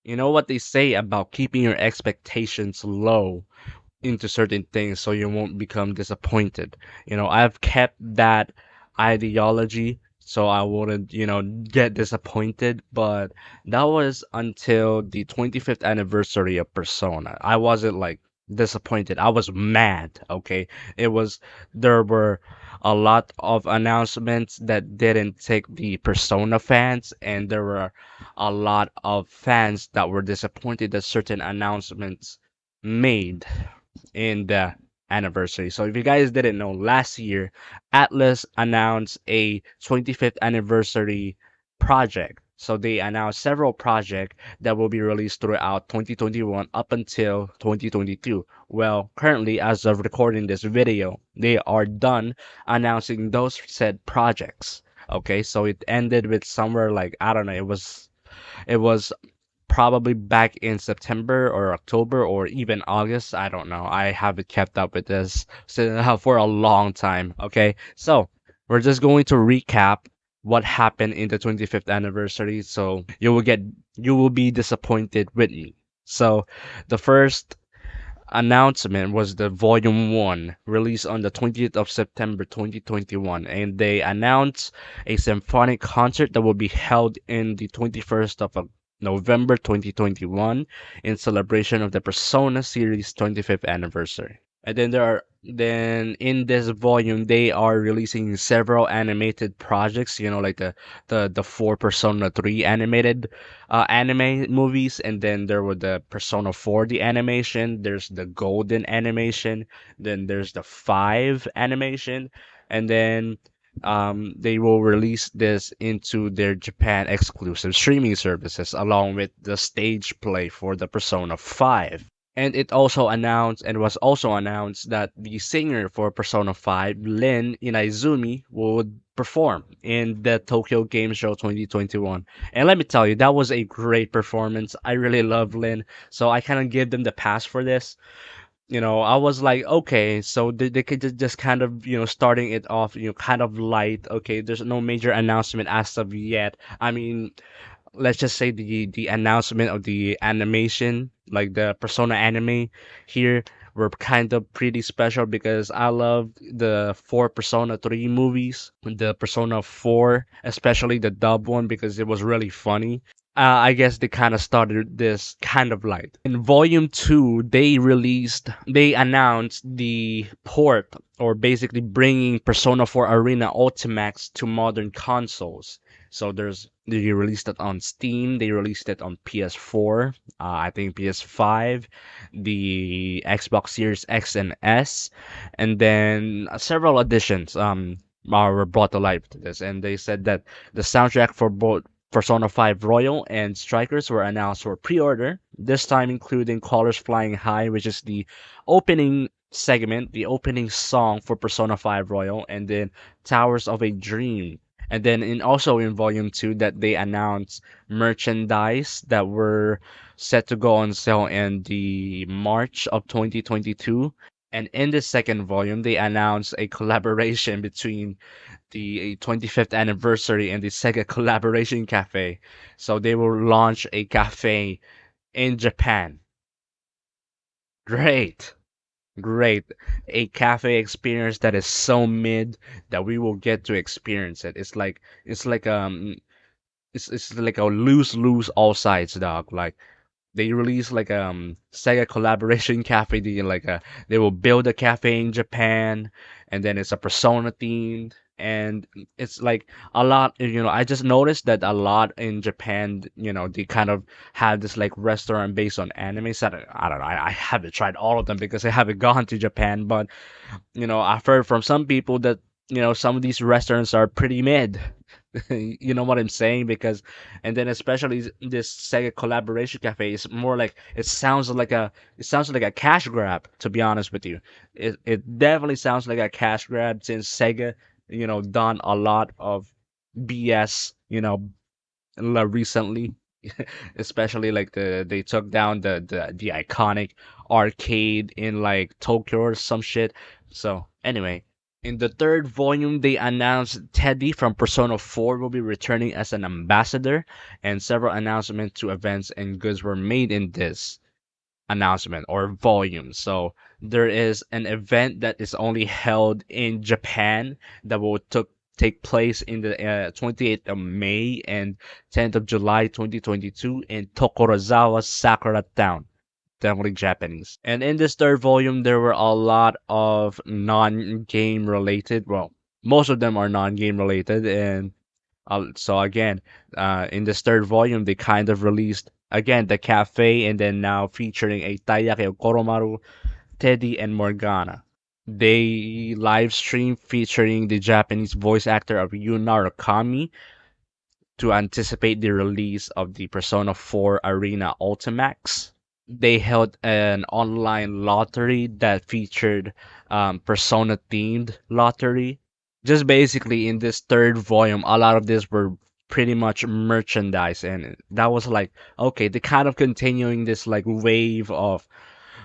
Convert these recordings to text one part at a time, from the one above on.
You know what they say about keeping your expectations low into certain things so you won't become disappointed. I've kept that ideology so I wouldn't, get disappointed, but that was until the 25th anniversary of Persona. I wasn't like disappointed. I was mad, okay? It was there were a lot of announcements that didn't take the Persona fans, and there were a lot of fans that were disappointed that certain announcements made in the anniversary. So if you guys didn't know, last year Atlas announced a 25th anniversary project. So they announced several projects that will be released throughout 2021 up until 2022. Well, currently, as of recording this video, they are done announcing those said projects. Okay, so it ended with somewhere like, I don't know, it was probably back in September or October or even August. I don't know. I haven't kept up with this for a long time. Okay, so we're just going to recap what happened in the 25th anniversary. So you will be disappointed with me. So the first announcement was the Volume 1 released on the 20th of September 2021, and they announced a symphonic concert that will be held in the 21st of November 2021 in celebration of the Persona series 25th anniversary. And then in this volume they are releasing several animated projects, like the four Persona 3 animated anime movies, and then there were the Persona 4 the animation, there's the Golden animation, then there's the 5 animation, and then they will release this into their Japan exclusive streaming services along with the stage play for the Persona 5. And it was also announced that the singer for Persona 5, Lin Inaizumi, would perform in the Tokyo Game Show 2021. And let me tell you, that was a great performance. I really love Lin, so I kind of give them the pass for this. I was like, okay, so they could just kind of, starting it off, kind of light. Okay, there's no major announcement as of yet. I mean, let's just say the announcement of the animation, like the Persona anime here, were kind of pretty special because I love the four Persona 3 movies, the Persona 4, especially the dub one because it was really funny. I guess they kind of started this kind of light. In Volume 2, they announced the port, or basically bringing Persona 4 Arena Ultimax to modern consoles. So they released it on Steam, they released it on PS4, I think PS5, the Xbox Series X and S, and then several additions were brought to life to this. And they said that the soundtrack for both Persona 5 Royal and Strikers were announced for pre-order, this time including Colors Flying High, which is the opening segment, the opening song for Persona 5 Royal, and then Towers of a Dream. And then also in Volume 2 that they announced merchandise that were set to go on sale in the March of 2022. And in the second volume, they announced a collaboration between the 25th anniversary and the Sega Collaboration Cafe. So they will launch a cafe in Japan. Great. Great. A cafe experience that is so mid that we will get to experience it. It's like a lose all sides, dog. Like they release like Sega collaboration cafe. They will build a cafe in Japan, and then it's a Persona themed, and it's like a lot. I just noticed that a lot in Japan. They kind of have this like restaurant based on anime. So I don't know. I haven't tried all of them because I haven't gone to Japan, but I've heard from some people that some of these restaurants are pretty mid. You know what I'm saying? Because, and then especially this Sega collaboration cafe is more like it sounds like a cash grab. To be honest with you, it definitely sounds like a cash grab since Sega, done a lot of BS, recently, especially like they took down the iconic arcade in like Tokyo or some shit. So anyway, In the third volume, they announced Teddy from Persona 4 will be returning as an ambassador, and several announcements to events and goods were made in this announcement or volume. So there is an event that is only held in Japan that will take place in the 28th of May and 10th of July 2022 in Tokorozawa Sakura Town. Definitely Japanese. And in this third volume, there were a lot of non-game related. Well, most of them are non-game related, and so again, in this third volume, they kind of released again the cafe, and then now featuring a Taiyake Koromaru, Teddy, and Morgana. They live stream featuring the Japanese voice actor of Yuna Kami to anticipate the release of the Persona 4 Arena Ultimax. They held an online lottery that featured Persona themed lottery. Just basically in this third volume, a lot of this were pretty much merchandise, and that was like okay, they kind of continuing this like wave of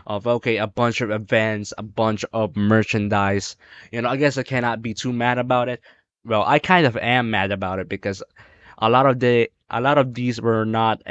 okay, a bunch of events, a bunch of merchandise. I guess I cannot be too mad about it. Well, I kind of am mad about it because a lot of these were not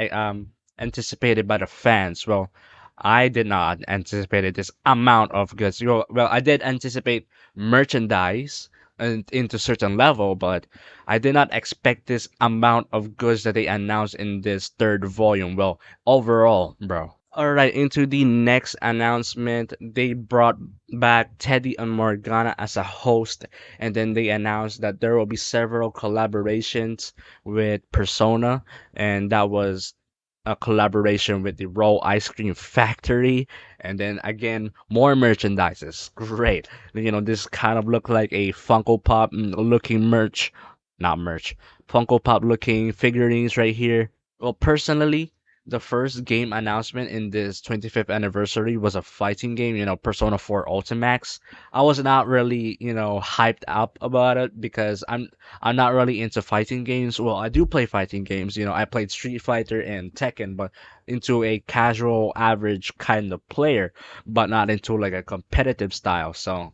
anticipated by the fans. Well, I did not anticipate this amount of goods. Well, I did anticipate merchandise and into certain level, but I did not expect this amount of goods that they announced in this third volume. Well, overall, bro. All right, into the next announcement, they brought back Teddy and Morgana as a host, and then they announced that there will be several collaborations with Persona, and that was a collaboration with the Roll Ice Cream Factory, and then again more merchandises. Great, this kind of looked like a Funko Pop looking not merch, Funko Pop looking figurines right here. Well, personally, the first game announcement in this 25th anniversary was a fighting game, Persona 4 Ultimax. I was not really, hyped up about it because I'm not really into fighting games. Well, I do play fighting games, I played Street Fighter and Tekken, but into a casual average kind of player, but not into like a competitive style. So,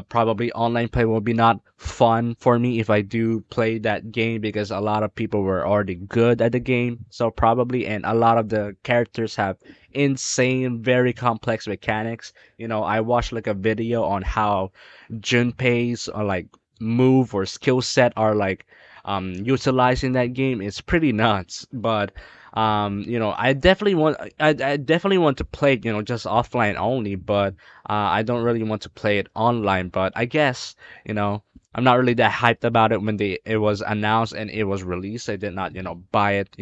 probably online play will be not fun for me if I do play that game because a lot of people were already good at the game. So probably, and a lot of the characters have insane, very complex mechanics. I watched like a video on how Junpei's like move or skill set are like utilized in that game. It's pretty nuts, but I definitely want to play it, just offline only, but I don't really want to play it online. But I guess, I'm not really that hyped about it when it was announced and it was released. I did not, buy it,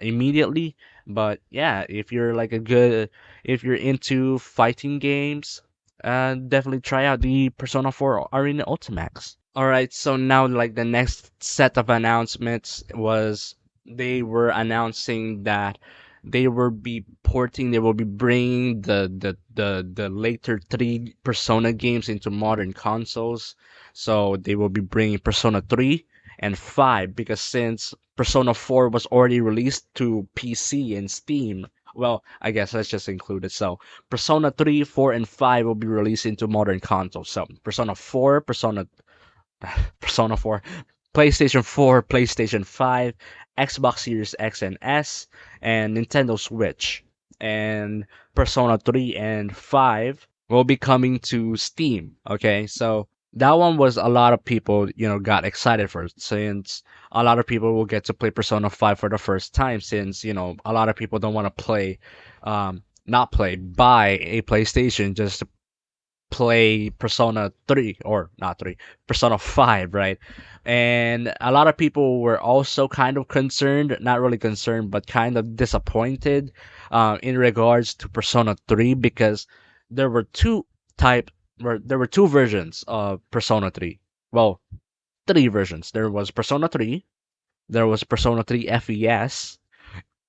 immediately. But yeah, if you're into fighting games, definitely try out the Persona 4 Arena Ultimax. All right, so now like the next set of announcements was they were announcing that they will be bringing the later three Persona games into modern consoles. So they will be bringing Persona 3 and 5 because since Persona 4 was already released to PC and Steam, well, I guess let's just include it. So Persona 3, 4, and 5 will be released into modern consoles. So Persona 4, Persona 4, PlayStation 4, PlayStation 5, Xbox Series X and S, and Nintendo Switch. And Persona 3 and 5 will be coming to Steam. Okay, so that one was a lot of people, got excited for since a lot of people will get to play Persona 5 for the first time since, a lot of people don't want to not play, buy a PlayStation just to play Persona 3 or not 3, Persona 5, right? And a lot of people were also kind of concerned, not really concerned, but kind of disappointed in regards to Persona 3 because there were type there were two versions of Persona 3. Well, three versions. There was Persona 3, there was Persona 3 FES,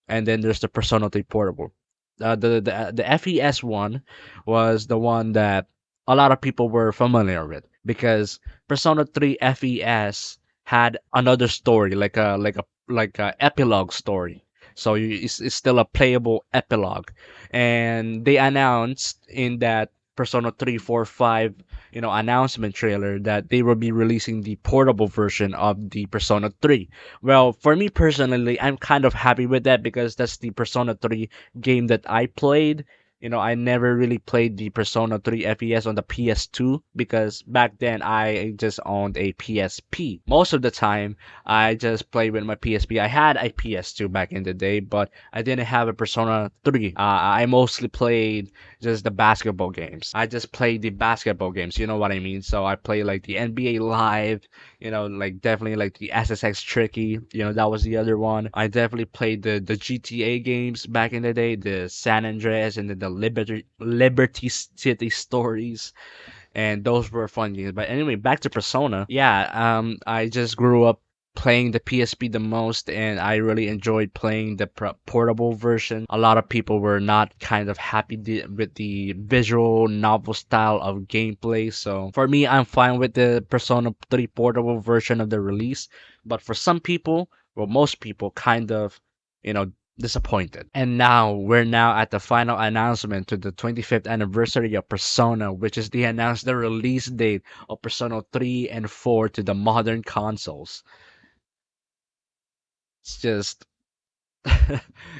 and then there's the Persona 3 Portable. The FES one was the one that a lot of people were familiar with because Persona 3 FES had another story, like a epilogue story. So it's still a playable epilogue, and they announced in that Persona 3, 4, 5, announcement trailer that they will be releasing the portable version of the Persona 3. Well, for me personally, I'm kind of happy with that because that's the Persona 3 game that I played. I never really played the Persona 3 FES on the PS2 because back then I just owned a PSP. Most of the time, I just played with my PSP. I had a PS2 back in the day, but I didn't have a Persona 3. I mostly played just the basketball games. I just played the basketball games, you know what I mean? So I play like the NBA Live, like definitely like the SSX Tricky, that was the other one. I definitely played the GTA games back in the day, the San Andreas and then the Liberty City Stories, and those were fun games. But anyway, back to Persona. Yeah, I just grew up playing the PSP the most, and I really enjoyed playing the portable version. A lot of people were not kind of happy with the visual novel style of gameplay, so for me, I'm fine with the Persona 3 portable version of the release. But for some people, well, most people, kind of, you know, disappointed. And now we're now at the final announcement to the 25th anniversary of Persona, which is the announced the release date of Persona 3 and 4 to the modern consoles. It's just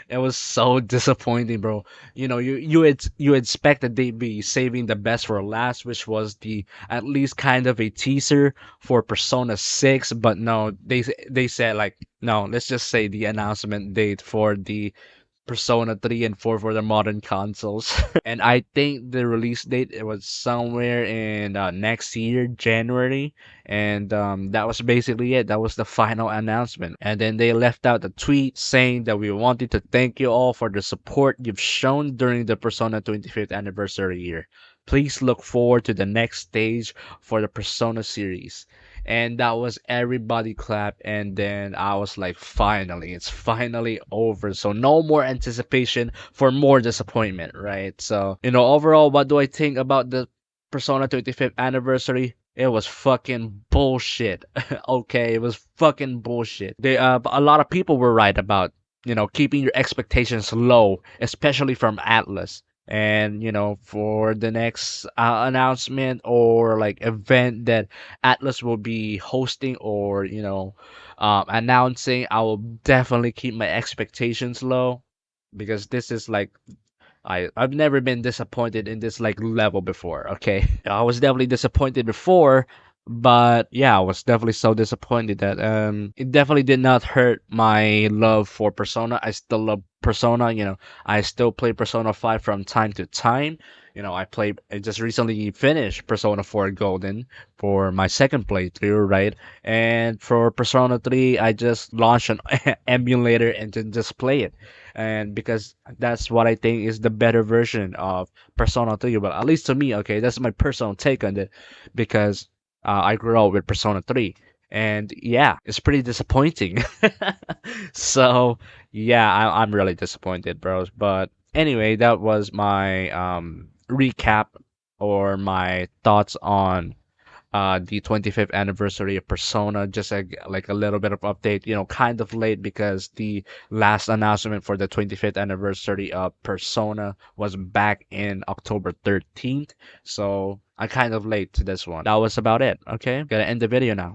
it was so disappointing, bro. You expect that they'd be saving the best for last, which was the at least kind of a teaser for Persona 6, but no, they said like no, let's just say the announcement date for the Persona 3 and 4 for the modern consoles. And I think the release date it was somewhere in next year, January, and that was basically it. That was the final announcement. And then they left out a tweet saying that we wanted to thank you all for the support you've shown during the Persona 25th anniversary year. Please look forward to the next stage for the Persona series. And that was everybody clap, and then I was like, finally, it's finally over. So no more anticipation for more disappointment, right? So, overall, what do I think about the Persona 25th anniversary? It was fucking bullshit. Okay, it was fucking bullshit. A lot of people were right about, keeping your expectations low, especially from Atlas. And for the next announcement or like event that Atlas will be hosting or announcing, I will definitely keep my expectations low because this is like I've never been disappointed in this like level before. Okay, I was definitely disappointed before, but yeah, I was definitely so disappointed that it definitely did not hurt my love for Persona. I still love Persona. I still play Persona 5 from time to time. I just recently finished Persona 4 Golden for my second playthrough, right? And for Persona 3, I just launched an emulator and then just play it. And because that's what I think is the better version of Persona 3. Well, at least to me, okay, that's my personal take on it because I grew up with Persona 3. And yeah, it's pretty disappointing. So yeah, I'm really disappointed, bros. But anyway, that was my recap or my thoughts on the 25th anniversary of Persona. Just like a little bit of update, kind of late because the last announcement for the 25th anniversary of Persona was back in October 13th. So I kind of late to this one. That was about it. Okay, gonna end the video now.